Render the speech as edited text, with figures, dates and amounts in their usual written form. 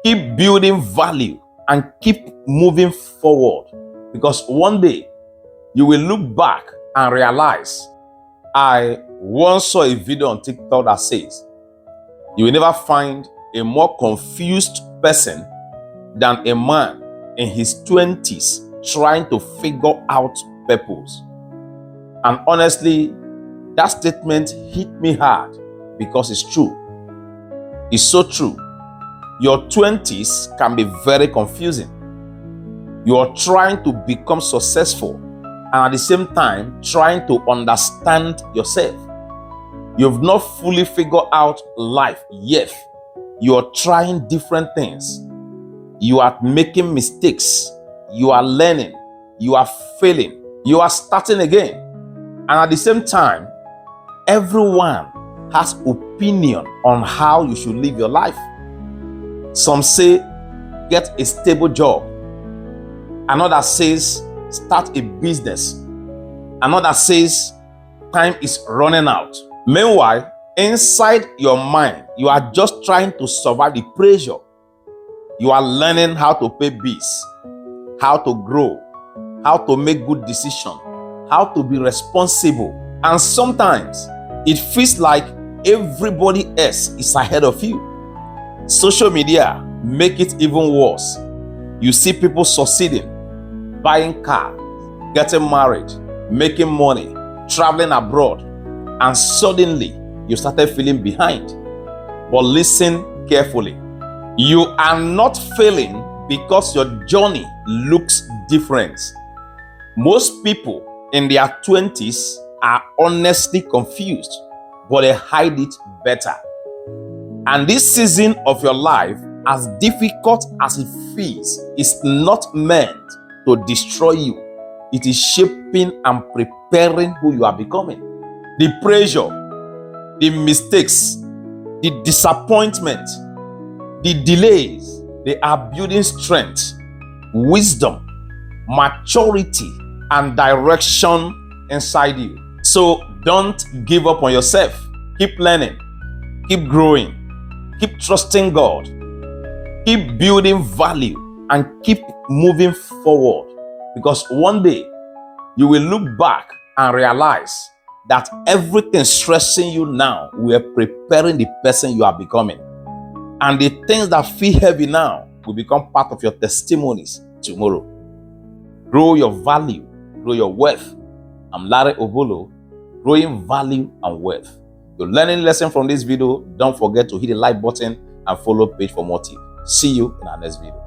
Keep building value and keep moving forward, because one day you will look back and realize. I once saw a video on TikTok that says, you will never find a more confused person than a man in his 20s trying to figure out purpose. And honestly, that statement hit me hard because it's true. It's so true. Your 20s can be very confusing. You are trying to become successful and at the same time trying to understand yourself. You've not fully figured out life yet. You are trying different things. You are making mistakes. You are learning. You are failing. You are starting again. And at the same time, everyone has opinion on how you should live your life. Some say, get a stable job. Another says, start a business. Another says, time is running out. Meanwhile, inside your mind, you are just trying to survive the pressure. You are learning how to pay bills, how to grow, how to make good decisions, how to be responsible. And sometimes it feels like everybody else is ahead of you. Social media make it even worse. You see people succeeding, buying cars, getting married, making money, traveling abroad, and suddenly you started feeling behind. But listen carefully. You are not failing because your journey looks different. Most people in their 20s are honestly confused, but they hide it better. And this season of your life, as difficult as it feels, is not meant to destroy you. It is shaping and preparing who you are becoming. The pressure, the mistakes, the disappointment, the delays, they are building strength, wisdom, maturity, and direction inside you. So don't give up on yourself. Keep learning, keep growing, keep trusting God, keep building value, and keep moving forward. Because one day you will look back and realize that everything stressing you now will preparing the person you are becoming. And the things that feel heavy now will become part of your testimonies tomorrow. Grow your value, grow your wealth. I'm Larry Obolo, growing value and wealth. You're learning lesson from this video. Don't forget to hit the like button and follow page for more tips. See you in our next video.